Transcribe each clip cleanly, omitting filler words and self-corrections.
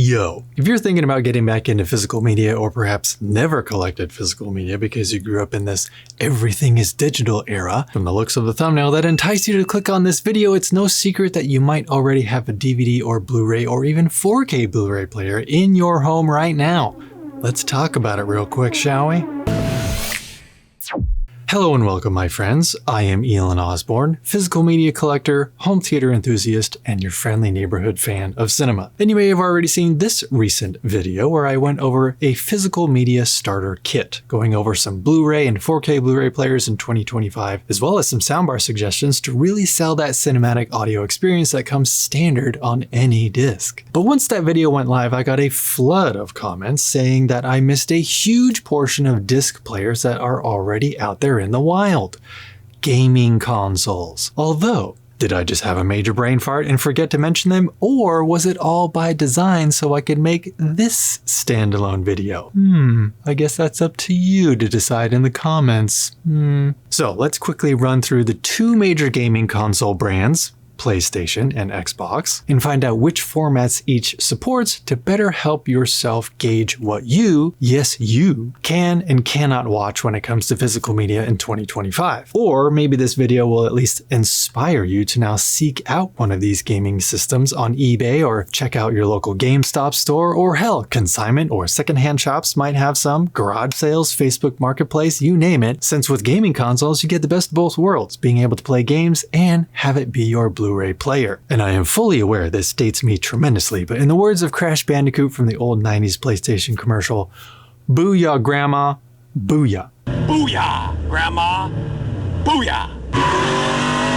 Yo, if you're thinking about getting back into physical media or perhaps never collected physical media because you grew up in this everything is digital era, from the looks of the thumbnail that entice you to click on this video, it's no secret that you might already have a DVD or Blu-ray or even 4K Blu-ray player in your home right now. Let's talk about it real quick, shall we? Hello and welcome, my friends. I am Elon Osborne, physical media collector, home theater enthusiast, and your friendly neighborhood fan of cinema. And you may have already seen this recent video where I went over a physical media starter kit, going over some Blu-ray and 4K Blu-ray players in 2025, as well as some soundbar suggestions to really sell that cinematic audio experience that comes standard on any disc. But once that video went live, I got a flood of comments saying that I missed a huge portion of disc players that are already out there in the wild. Gaming consoles. Although, did I just have a major brain fart and forget to mention them, or was it all by design so I could make this standalone video? I guess that's up to you to decide in the comments. So let's quickly run through the two major gaming console brands, PlayStation and Xbox, and find out which formats each supports to better help yourself gauge what you, yes you, can and cannot watch when it comes to physical media in 2025. Or maybe this video will at least inspire you to now seek out one of these gaming systems on eBay or check out your local GameStop store, or hell, consignment or secondhand shops might have some, garage sales, Facebook Marketplace, you name it, since with gaming consoles you get the best of both worlds, being able to play games and have it be your Blu-ray player. And I am fully aware this dates me tremendously, but in the words of Crash Bandicoot from the old 90s PlayStation commercial, booyah grandma, booyah. Booyah, grandma, booyah.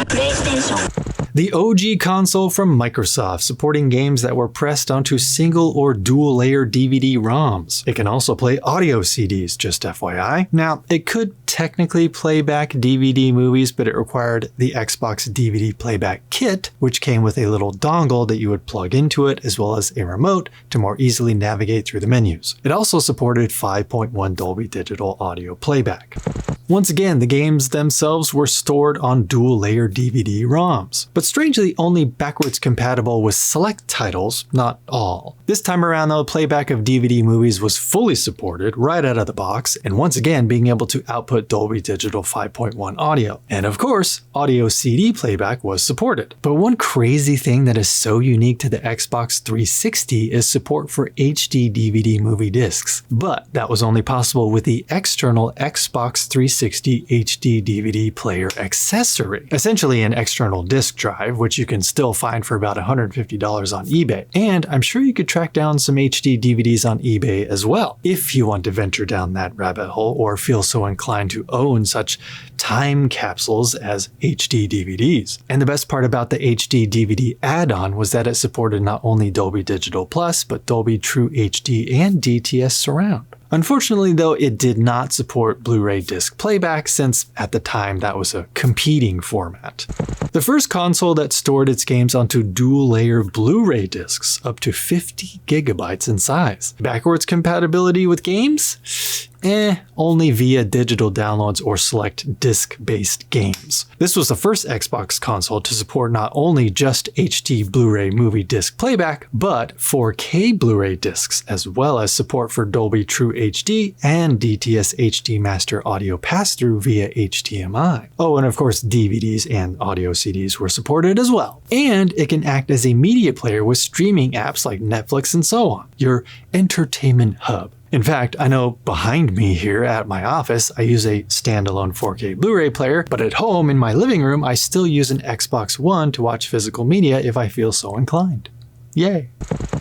PlayStation. The OG console from Microsoft, supporting games that were pressed onto single or dual layer DVD ROMs. It can also play audio CDs, just FYI. Now, it could technically play back DVD movies, but it required the Xbox DVD playback kit, which came with a little dongle that you would plug into it, as well as a remote to more easily navigate through the menus. It also supported 5.1 Dolby Digital audio playback. Once again, the games themselves were stored on dual-layer DVD ROMs, but strangely only backwards compatible with select titles, not all. This time around though, playback of DVD movies was fully supported right out of the box, and once again being able to output Dolby Digital 5.1 audio. And of course, audio CD playback was supported. But one crazy thing that is so unique to the Xbox 360 is support for HD DVD movie discs. But that was only possible with the external Xbox 360 HD DVD player accessory. Essentially an external disk drive, which you can still find for about $150 on eBay. And I'm sure you could track down some HD DVDs on eBay as well, if you want to venture down that rabbit hole or feel so inclined to own such time capsules as HD DVDs. And the best part about the HD DVD add-on was that it supported not only Dolby Digital Plus, but Dolby True HD and DTS Surround. Unfortunately though, it did not support Blu-ray disc playback, since at the time that was a competing format. The first console that stored its games onto dual-layer Blu-ray discs, up to 50 gigabytes in size. Backwards compatibility with games? Only via digital downloads or select disc-based games. This was the first Xbox console to support not only just HD Blu-ray movie disc playback, but 4K Blu-ray discs, as well as support for Dolby True HD and DTS HD Master Audio Pass-Through via HDMI. Oh, and of course DVDs and audio CDs were supported as well. And it can act as a media player with streaming apps like Netflix and so on. Your entertainment hub. In fact, I know behind me here at my office, I use a standalone 4K Blu-ray player, but at home in my living room, I still use an Xbox One to watch physical media if I feel so inclined. Yay.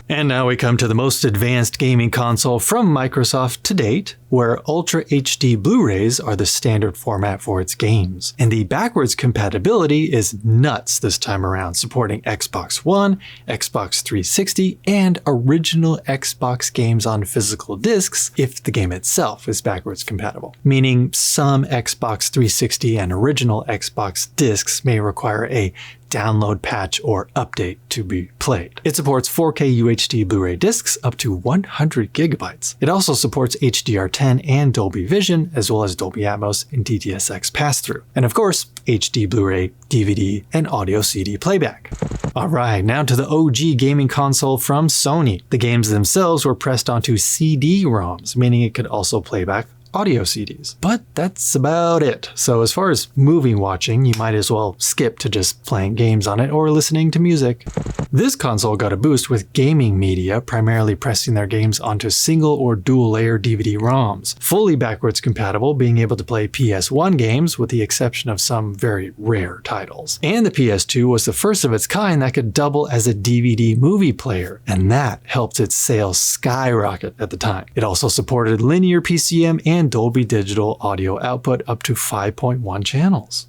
And now we come to the most advanced gaming console from Microsoft to date, where Ultra HD Blu-rays are the standard format for its games. And the backwards compatibility is nuts this time around, supporting Xbox One, Xbox 360, and original Xbox games on physical discs if the game itself is backwards compatible. Meaning some Xbox 360 and original Xbox discs may require a download, patch, or update to be played. It supports 4K UHD Blu-ray discs up to 100 gigabytes. It also supports HDR10 and Dolby Vision, as well as Dolby Atmos and DTS:X pass-through. And of course, HD Blu-ray, DVD, and audio CD playback. Alright, now to the OG gaming console from Sony. The games themselves were pressed onto CD-ROMs, meaning it could also play back audio CDs. But that's about it. So as far as movie watching, you might as well skip to just playing games on it or listening to music. This console got a boost with gaming media, primarily pressing their games onto single or dual layer DVD-ROMs. Fully backwards compatible, being able to play PS1 games with the exception of some very rare titles. And the PS2 was the first of its kind that could double as a DVD movie player, and that helped its sales skyrocket at the time. It also supported linear PCM and Dolby Digital audio output up to 5.1 channels.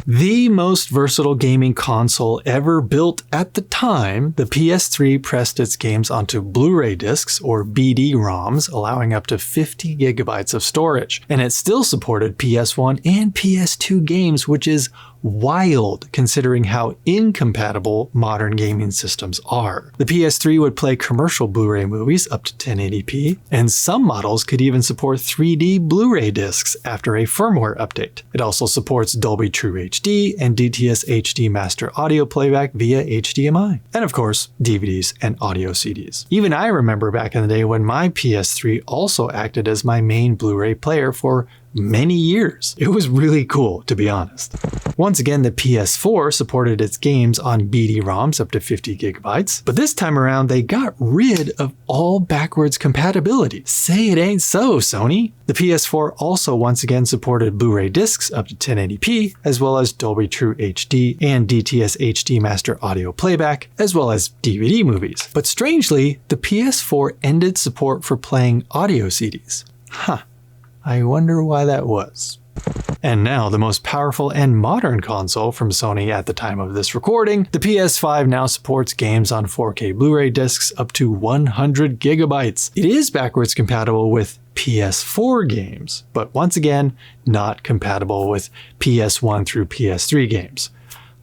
The most versatile gaming console ever built at the time, the PS3 pressed its games onto Blu-ray discs or BD-ROMs, allowing up to 50 gigabytes of storage. And it still supported PS1 and PS2 games, which is wild considering how incompatible modern gaming systems are. The PS3 would play commercial Blu-ray movies up to 1080p, and some models could even support 3D Blu-ray discs after a firmware update. It also supports Dolby True HD and DTS HD Master audio playback via HDMI, and of course, DVDs and audio CDs. Even I remember back in the day when my PS3 also acted as my main Blu-ray player for many years. It was really cool, to be honest. Once again, the PS4 supported its games on BD-ROMs up to 50 gigabytes, but this time around they got rid of all backwards compatibility. Say it ain't so, Sony. The PS4 also once again supported Blu-ray discs up to 1080p, as well as Dolby True HD and DTS HD Master audio playback, as well as DVD movies. But strangely, the PS4 ended support for playing audio CDs. I wonder why that was. And now the most powerful and modern console from Sony at the time of this recording, the PS5 now supports games on 4K Blu-ray discs up to 100 gigabytes. It is backwards compatible with PS4 games, but once again, not compatible with PS1 through PS3 games.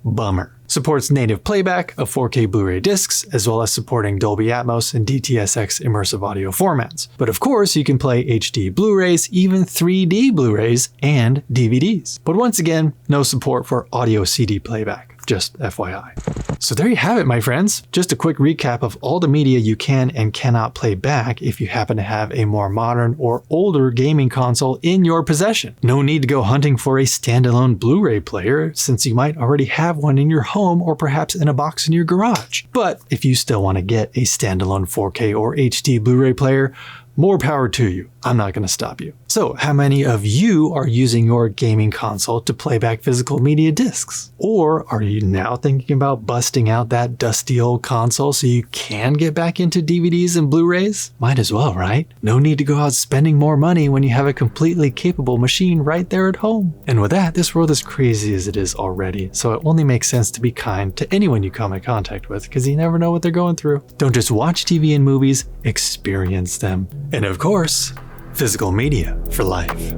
Bummer. Supports native playback of 4K Blu-ray discs, as well as supporting Dolby Atmos and DTS:X immersive audio formats. But of course, you can play HD Blu-rays, even 3D Blu-rays, and DVDs. But once again, no support for audio CD playback. Just FYI. So there you have it, my friends. Just a quick recap of all the media you can and cannot play back if you happen to have a more modern or older gaming console in your possession. No need to go hunting for a standalone Blu-ray player, since you might already have one in your home or perhaps in a box in your garage. But if you still want to get a standalone 4K or HD Blu-ray player, more power to you. I'm not going to stop you. So, how many of you are using your gaming console to play back physical media discs? Or are you now thinking about busting out that dusty old console so you can get back into DVDs and Blu-rays? Might as well, right? No need to go out spending more money when you have a completely capable machine right there at home. And with that, this world is crazy as it is already, so it only makes sense to be kind to anyone you come in contact with, because you never know what they're going through. Don't just watch TV and movies, experience them. And of course, physical media for life.